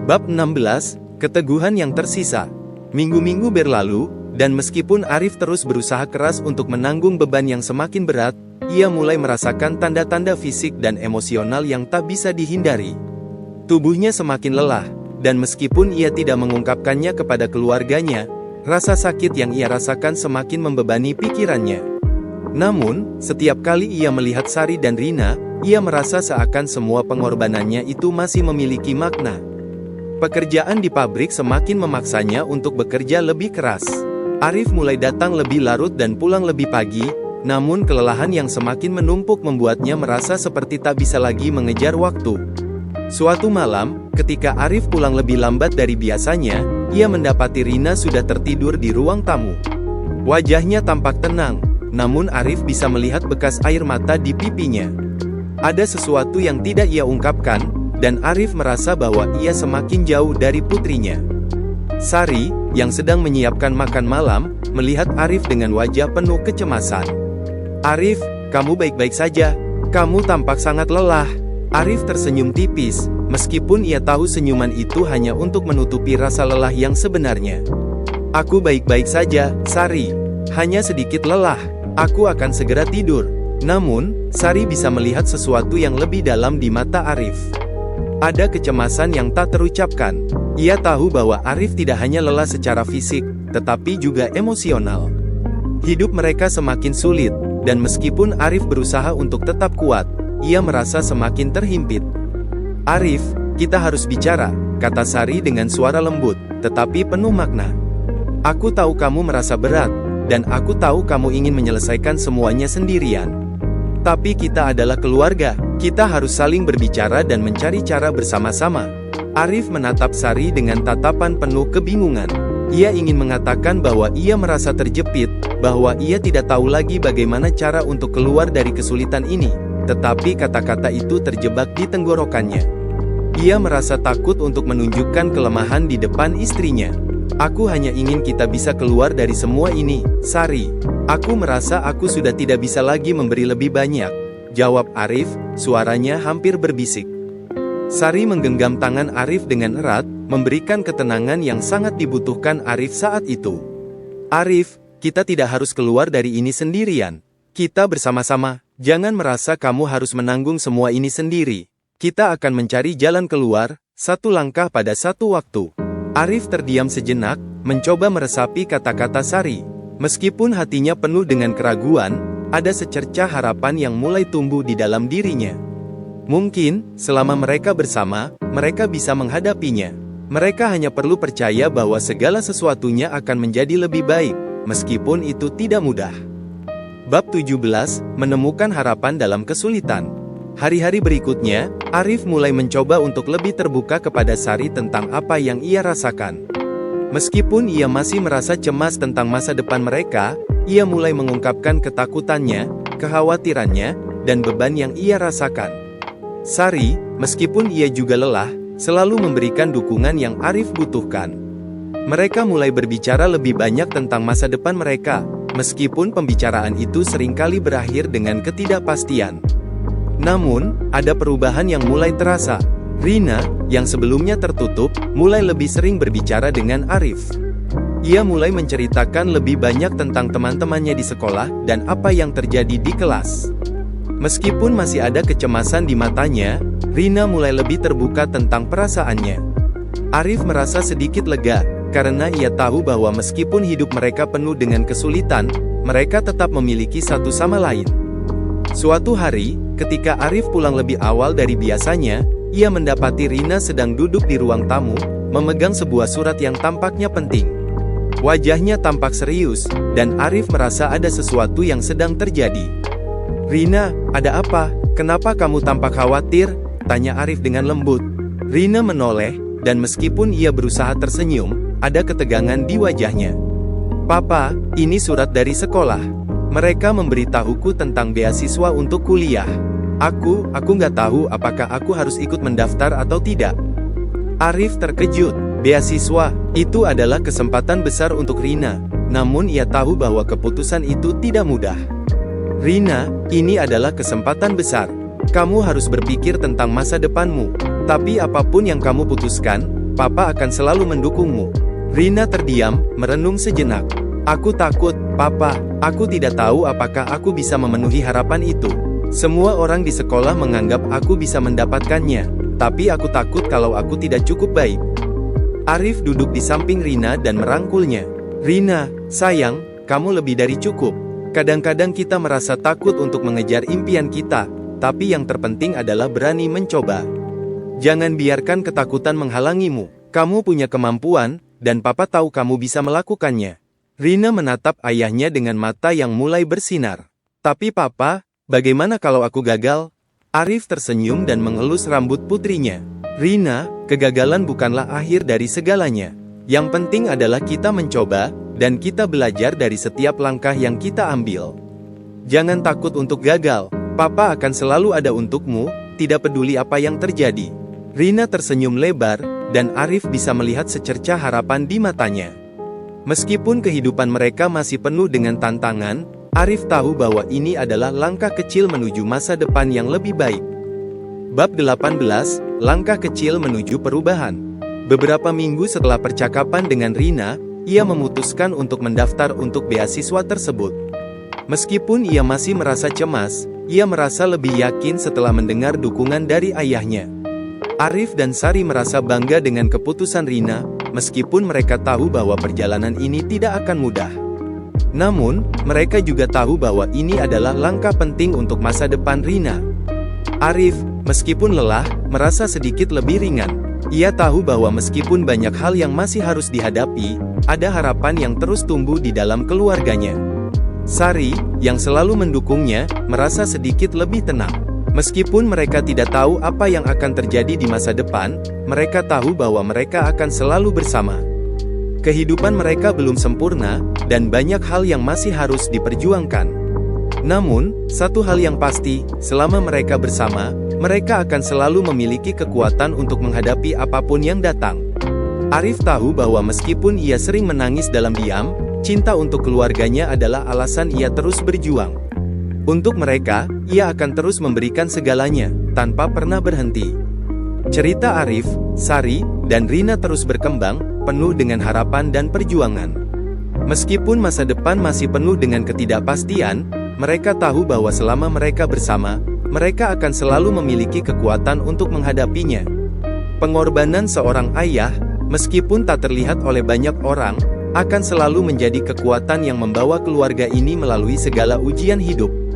Bab 16, Keteguhan yang tersisa. Minggu-minggu berlalu, dan meskipun Arif terus berusaha keras untuk menanggung beban yang semakin berat, ia mulai merasakan tanda-tanda fisik dan emosional yang tak bisa dihindari. Tubuhnya semakin lelah, dan meskipun ia tidak mengungkapkannya kepada keluarganya, rasa sakit yang ia rasakan semakin membebani pikirannya. Namun, setiap kali ia melihat Sari dan Rina, ia merasa seakan semua pengorbanannya itu masih memiliki makna. Pekerjaan di pabrik semakin memaksanya untuk bekerja lebih keras. Arif mulai datang lebih larut dan pulang lebih pagi, namun kelelahan yang semakin menumpuk membuatnya merasa seperti tak bisa lagi mengejar waktu. Suatu malam, ketika Arif pulang lebih lambat dari biasanya, ia mendapati Rina sudah tertidur di ruang tamu. Wajahnya tampak tenang, namun Arif bisa melihat bekas air mata di pipinya. Ada sesuatu yang tidak ia ungkapkan, dan Arif merasa bahwa ia semakin jauh dari putrinya. Sari, yang sedang menyiapkan makan malam, melihat Arif dengan wajah penuh kecemasan. "Arif, kamu baik-baik saja? Kamu tampak sangat lelah." Arif tersenyum tipis, meskipun ia tahu senyuman itu hanya untuk menutupi rasa lelah yang sebenarnya. "Aku baik-baik saja, Sari. Hanya sedikit lelah. Aku akan segera tidur." Namun, Sari bisa melihat sesuatu yang lebih dalam di mata Arif. Ada kecemasan yang tak terucapkan. Ia tahu bahwa Arif tidak hanya lelah secara fisik, tetapi juga emosional. Hidup mereka semakin sulit, dan meskipun Arif berusaha untuk tetap kuat, ia merasa semakin terhimpit. "Arif, kita harus bicara," kata Sari dengan suara lembut, tetapi penuh makna. "Aku tahu kamu merasa berat, dan aku tahu kamu ingin menyelesaikan semuanya sendirian. Tapi kita adalah keluarga, kita harus saling berbicara dan mencari cara bersama-sama." Arif menatap Sari dengan tatapan penuh kebingungan. Ia ingin mengatakan bahwa ia merasa terjepit, bahwa ia tidak tahu lagi bagaimana cara untuk keluar dari kesulitan ini, tetapi kata-kata itu terjebak di tenggorokannya. Ia merasa takut untuk menunjukkan kelemahan di depan istrinya. "Aku hanya ingin kita bisa keluar dari semua ini, Sari. Aku merasa aku sudah tidak bisa lagi memberi lebih banyak," jawab Arif, suaranya hampir berbisik. Sari menggenggam tangan Arif dengan erat, memberikan ketenangan yang sangat dibutuhkan Arif saat itu. "Arif, kita tidak harus keluar dari ini sendirian. Kita bersama-sama, jangan merasa kamu harus menanggung semua ini sendiri. Kita akan mencari jalan keluar, satu langkah pada satu waktu." Arif terdiam sejenak, mencoba meresapi kata-kata Sari. Meskipun hatinya penuh dengan keraguan, ada secercah harapan yang mulai tumbuh di dalam dirinya. Mungkin, selama mereka bersama, mereka bisa menghadapinya. Mereka hanya perlu percaya bahwa segala sesuatunya akan menjadi lebih baik, meskipun itu tidak mudah. Bab 17, Menemukan harapan dalam kesulitan. Hari-hari berikutnya, Arif mulai mencoba untuk lebih terbuka kepada Sari tentang apa yang ia rasakan. Meskipun ia masih merasa cemas tentang masa depan mereka, ia mulai mengungkapkan ketakutannya, kekhawatirannya, dan beban yang ia rasakan. Sari, meskipun ia juga lelah, selalu memberikan dukungan yang Arif butuhkan. Mereka mulai berbicara lebih banyak tentang masa depan mereka, meskipun pembicaraan itu seringkali berakhir dengan ketidakpastian. Namun, ada perubahan yang mulai terasa. Rina, yang sebelumnya tertutup, mulai lebih sering berbicara dengan Arif. Ia mulai menceritakan lebih banyak tentang teman-temannya di sekolah dan apa yang terjadi di kelas. Meskipun masih ada kecemasan di matanya, Rina mulai lebih terbuka tentang perasaannya. Arif merasa sedikit lega, karena ia tahu bahwa meskipun hidup mereka penuh dengan kesulitan, mereka tetap memiliki satu sama lain. Suatu hari, ketika Arif pulang lebih awal dari biasanya, ia mendapati Rina sedang duduk di ruang tamu, memegang sebuah surat yang tampaknya penting. Wajahnya tampak serius, dan Arif merasa ada sesuatu yang sedang terjadi. "Rina, ada apa? Kenapa kamu tampak khawatir?" tanya Arif dengan lembut. Rina menoleh, dan meskipun ia berusaha tersenyum, ada ketegangan di wajahnya. "Papa, ini surat dari sekolah. Mereka memberitahuku tentang beasiswa untuk kuliah. Aku nggak tahu apakah aku harus ikut mendaftar atau tidak." Arif terkejut. Beasiswa, itu adalah kesempatan besar untuk Rina, namun ia tahu bahwa keputusan itu tidak mudah. "Rina, ini adalah kesempatan besar. Kamu harus berpikir tentang masa depanmu. Tapi apapun yang kamu putuskan, Papa akan selalu mendukungmu. Rina terdiam, merenung sejenak. Aku takut, Papa. Aku tidak tahu apakah aku bisa memenuhi harapan itu. Semua orang di sekolah menganggap aku bisa mendapatkannya. Tapi aku takut kalau aku tidak cukup baik. Arif duduk di samping Rina dan merangkulnya. Rina, sayang, kamu lebih dari cukup. Kadang-kadang kita merasa takut untuk mengejar impian kita. Tapi yang terpenting adalah berani mencoba. Jangan biarkan ketakutan menghalangimu. Kamu punya kemampuan, dan Papa tahu kamu bisa melakukannya. Rina menatap ayahnya dengan mata yang mulai bersinar. Tapi Papa, bagaimana kalau aku gagal? Arif tersenyum dan mengelus rambut putrinya. Rina, kegagalan bukanlah akhir dari segalanya. Yang penting adalah kita mencoba, dan kita belajar dari setiap langkah yang kita ambil. Jangan takut untuk gagal. Papa akan selalu ada untukmu, tidak peduli apa yang terjadi. Rina tersenyum lebar, dan Arif bisa melihat secercah harapan di matanya. Meskipun kehidupan mereka masih penuh dengan tantangan, Arif tahu bahwa ini adalah langkah kecil menuju masa depan yang lebih baik. Bab 18, Langkah Kecil Menuju Perubahan. Beberapa minggu setelah percakapan dengan Rina, ia memutuskan untuk mendaftar untuk beasiswa tersebut. Meskipun ia masih merasa cemas, ia merasa lebih yakin setelah mendengar dukungan dari ayahnya. Arif dan Sari merasa bangga dengan keputusan Rina, meskipun mereka tahu bahwa perjalanan ini tidak akan mudah. Namun, mereka juga tahu bahwa ini adalah langkah penting untuk masa depan Rina. Arif, meskipun lelah, merasa sedikit lebih ringan. Ia tahu bahwa meskipun banyak hal yang masih harus dihadapi, ada harapan yang terus tumbuh di dalam keluarganya. Sari, yang selalu mendukungnya, merasa sedikit lebih tenang. Meskipun mereka tidak tahu apa yang akan terjadi di masa depan, mereka tahu bahwa mereka akan selalu bersama. Kehidupan mereka belum sempurna, dan banyak hal yang masih harus diperjuangkan. Namun, satu hal yang pasti, selama mereka bersama, mereka akan selalu memiliki kekuatan untuk menghadapi apapun yang datang. Arif tahu bahwa meskipun ia sering menangis dalam diam, cinta untuk keluarganya adalah alasan ia terus berjuang. Untuk mereka, ia akan terus memberikan segalanya, tanpa pernah berhenti. Cerita Arif, Sari, dan Rina terus berkembang, penuh dengan harapan dan perjuangan. Meskipun masa depan masih penuh dengan ketidakpastian, mereka tahu bahwa selama mereka bersama, mereka akan selalu memiliki kekuatan untuk menghadapinya. Pengorbanan seorang ayah, meskipun tak terlihat oleh banyak orang, akan selalu menjadi kekuatan yang membawa keluarga ini melalui segala ujian hidup.